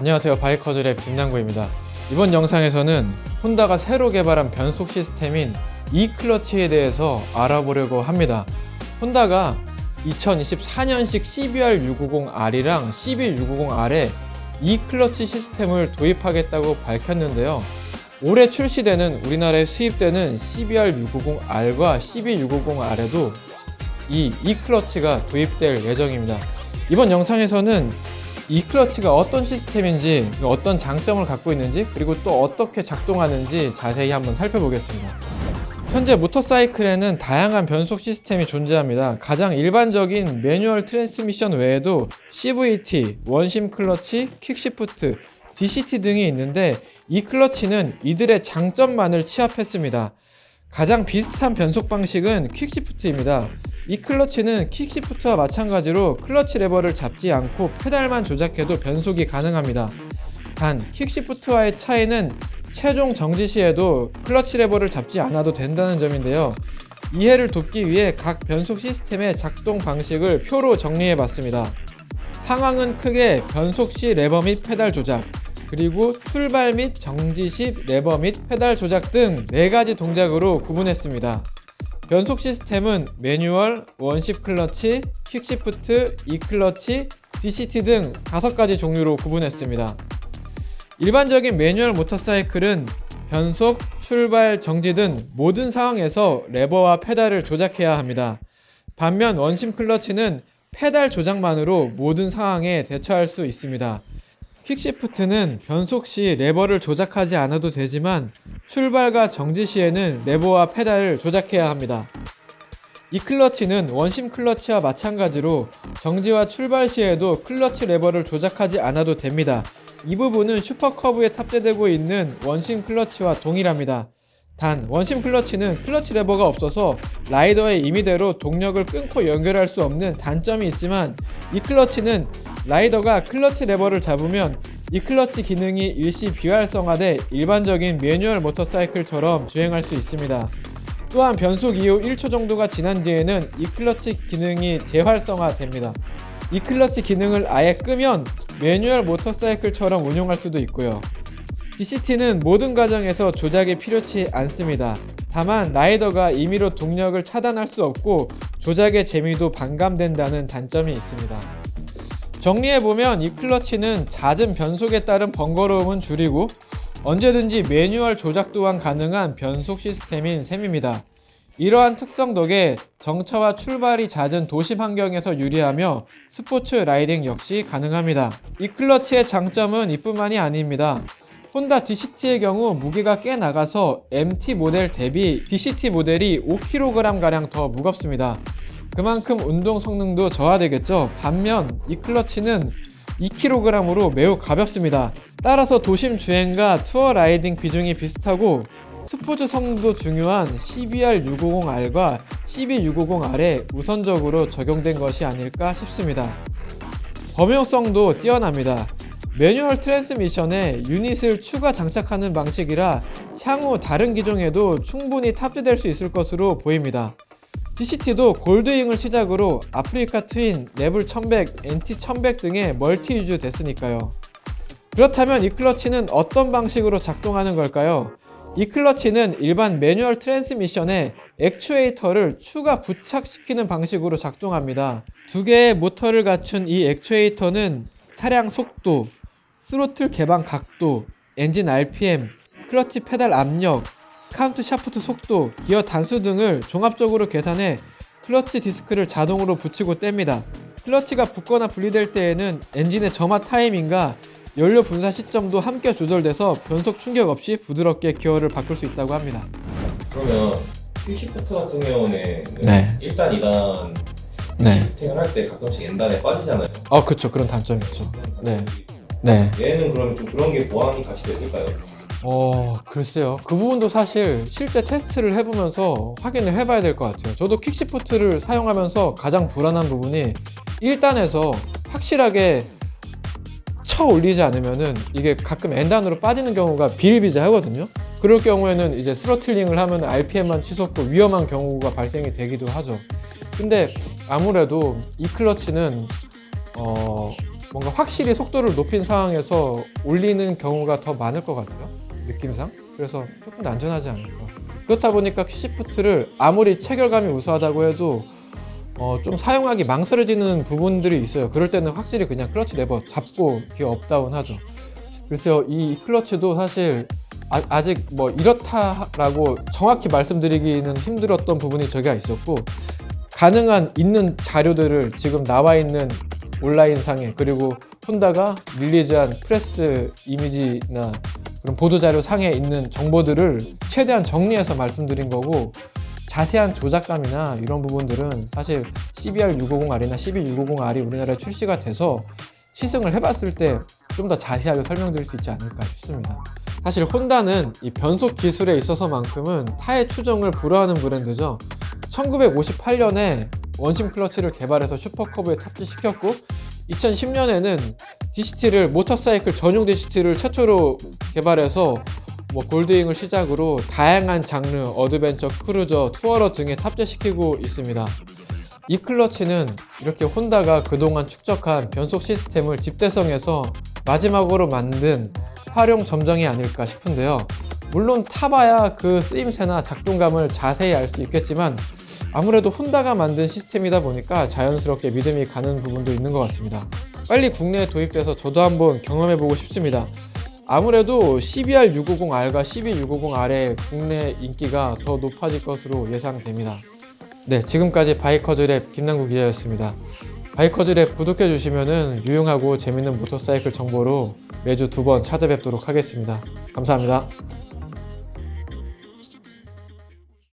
안녕하세요, 바이커즈랩 김남구입니다. 이번 영상에서는 혼다가 새로 개발한 변속 시스템인 e클러치에 대해서 알아보려고 합니다. 혼다가 2024년식 CBR650R이랑 CB650R에 e클러치 시스템을 도입하겠다고 밝혔는데요. 올해 출시되는 우리나라에 수입되는 CBR650R과 CB650R에도 이 e클러치가 도입될 예정입니다. 이번 영상에서는 e클러치가 어떤 시스템인지, 어떤 장점을 갖고 있는지, 그리고 또 어떻게 작동하는지 자세히 한번 살펴보겠습니다. 현재 모터사이클에는 다양한 변속 시스템이 존재합니다. 가장 일반적인 매뉴얼 트랜스미션 외에도 CVT, 원심 클러치, 퀵시프트, DCT 등이 있는데 e클러치는 이들의 장점만을 취합했습니다. 가장 비슷한 변속 방식은 퀵시프트입니다. e클러치는 퀵시프트와 마찬가지로 클러치 레버를 잡지 않고 페달만 조작해도 변속이 가능합니다. 단 퀵시프트와의 차이는 최종 정지 시에도 클러치 레버를 잡지 않아도 된다는 점인데요. 이해를 돕기 위해 각 변속 시스템의 작동 방식을 표로 정리해 봤습니다. 상황은 크게 변속 시 레버 및 페달 조작, 그리고 출발 및 정지 시 레버 및 페달 조작 등 4가지 동작으로 구분했습니다. 변속 시스템은 매뉴얼, 원십 클러치, 퀵시프트, e클러치, DCT 등 5가지 종류로 구분했습니다. 일반적인 매뉴얼 모터사이클은 변속, 출발, 정지 등 모든 상황에서 레버와 페달을 조작해야 합니다. 반면 원심 클러치는 페달 조작만으로 모든 상황에 대처할 수 있습니다. 퀵시프트는 변속 시 레버를 조작하지 않아도 되지만 출발과 정지 시에는 레버와 페달을 조작해야 합니다. e클러치는 원심 클러치와 마찬가지로 정지와 출발 시에도 클러치 레버를 조작하지 않아도 됩니다. 이 부분은 슈퍼커브에 탑재되고 있는 원심 클러치와 동일합니다. 단 원심 클러치는 클러치 레버가 없어서 라이더의 임의대로 동력을 끊고 연결할 수 없는 단점이 있지만 e클러치는 라이더가 클러치 레버를 잡으면 e클러치 기능이 일시 비활성화돼 일반적인 매뉴얼 모터사이클처럼 주행할 수 있습니다. 또한 변속 이후 1초 정도가 지난 뒤에는 e클러치 기능이 재활성화됩니다. e클러치 기능을 아예 끄면 매뉴얼 모터사이클처럼 운용할 수도 있고요. DCT는 모든 과정에서 조작이 필요치 않습니다. 다만 라이더가 임의로 동력을 차단할 수 없고 조작의 재미도 반감된다는 단점이 있습니다. 정리해보면 e클러치는 잦은 변속에 따른 번거로움은 줄이고 언제든지 매뉴얼 조작 또한 가능한 변속 시스템인 셈입니다. 이러한 특성 덕에 정차와 출발이 잦은 도심 환경에서 유리하며 스포츠 라이딩 역시 가능합니다. e클러치의 장점은 이뿐만이 아닙니다. 혼다 DCT의 경우 무게가 꽤 나가서 MT 모델 대비 DCT 모델이 5kg가량 더 무겁습니다. 그만큼 운동 성능도 저하되겠죠. 반면 e클러치는 2kg으로 매우 가볍습니다. 따라서 도심 주행과 투어 라이딩 비중이 비슷하고 스포츠 성능도 중요한 CBR650R과 CB650R에 우선적으로 적용된 것이 아닐까 싶습니다. 범용성도 뛰어납니다. 매뉴얼 트랜스미션에 유닛을 추가 장착하는 방식이라 향후 다른 기종에도 충분히 탑재될 수 있을 것으로 보입니다. DCT도 골드윙을 시작으로 아프리카 트윈, 레블 1100, NT 1100 등의 멀티 유즈 됐으니까요. 그렇다면 e클러치는 어떤 방식으로 작동하는 걸까요? e클러치는 일반 매뉴얼 트랜스미션에 액추에이터를 추가 부착시키는 방식으로 작동합니다. 2개의 모터를 갖춘 이 액추에이터는 차량 속도, 스로틀 개방 각도, 엔진 RPM, 클러치 페달 압력, 카운트 샤프트 속도, 기어 단수 등을 종합적으로 계산해 클러치 디스크를 자동으로 붙이고 뗍니다. 클러치가 붙거나 분리될 때에는 엔진의 점화 타이밍과 연료 분사 시점도 함께 조절돼서 변속 충격 없이 부드럽게 기어를 바꿀 수 있다고 합니다. 그러면 퀵시프트 같은 경우는 네. 1단, 2단 슈팅을 할 때 가끔씩 N단에 빠지잖아요. 그쵸. 그런 단점이 있죠. 네. 얘는 그럼 좀 그런 게 보완이 같이 됐을까요? 글쎄요. 그 부분도 사실 실제 테스트를 해보면서 확인을 해봐야 될 것 같아요. 저도 퀵시프트를 사용하면서 가장 불안한 부분이 1단에서 확실하게 쳐 올리지 않으면은 이게 가끔 N단으로 빠지는 경우가 비일비재하거든요. 그럴 경우에는 이제 스로틀링을 하면 RPM만 치솟고 위험한 경우가 발생이 되기도 하죠. 근데 아무래도 e클러치는 뭔가 확실히 속도를 높인 상황에서 올리는 경우가 더 많을 것 같아요, 느낌상. 그래서 조금 더 안전하지 않을까. 그렇다 보니까 퀴시프트를 아무리 체결감이 우수하다고 해도 좀 사용하기 망설여지는 부분들이 있어요. 그럴 때는 확실히 그냥 클러치 레버 잡고 기어 업다운 하죠. 그래서 이 클러치도 사실 아직 뭐 이렇다라고 정확히 말씀드리기는 힘들었던 부분이 저기가 있었고, 가능한 있는 자료들을 지금 나와 있는 온라인상에, 그리고 혼다가 릴리즈한 프레스 이미지나 그런 보도자료 상에 있는 정보들을 최대한 정리해서 말씀드린 거고, 자세한 조작감이나 이런 부분들은 사실 CBR650R이나 CB650R이 우리나라에 출시가 돼서 시승을 해봤을 때 좀 더 자세하게 설명드릴 수 있지 않을까 싶습니다. 사실 혼다는 이 변속 기술에 있어서만큼은 타의 추종을 불허하는 브랜드죠. 1958년에 원심 클러치를 개발해서 슈퍼커브에 탑재시켰고, 2010년에는 DCT를 모터사이클 전용 DCT를 최초로 개발해서 뭐 골드윙을 시작으로 다양한 장르, 어드벤처, 크루저, 투어러 등에 탑재시키고 있습니다. 이 클러치는 이렇게 혼다가 그동안 축적한 변속 시스템을 집대성해서 마지막으로 만든 활용 점정이 아닐까 싶은데요. 물론 타봐야 그 쓰임새나 작동감을 자세히 알 수 있겠지만 아무래도 혼다가 만든 시스템이다 보니까 자연스럽게 믿음이 가는 부분도 있는 것 같습니다. 빨리 국내에 도입돼서 저도 한번 경험해보고 싶습니다. 아무래도 CBR650R과 CB650R의 국내 인기가 더 높아질 것으로 예상됩니다. 네, 지금까지 바이커즈랩 김남구 기자였습니다. 바이커즈랩 구독해주시면 유용하고 재밌는 모터사이클 정보로 매주 2번 찾아뵙도록 하겠습니다. 감사합니다.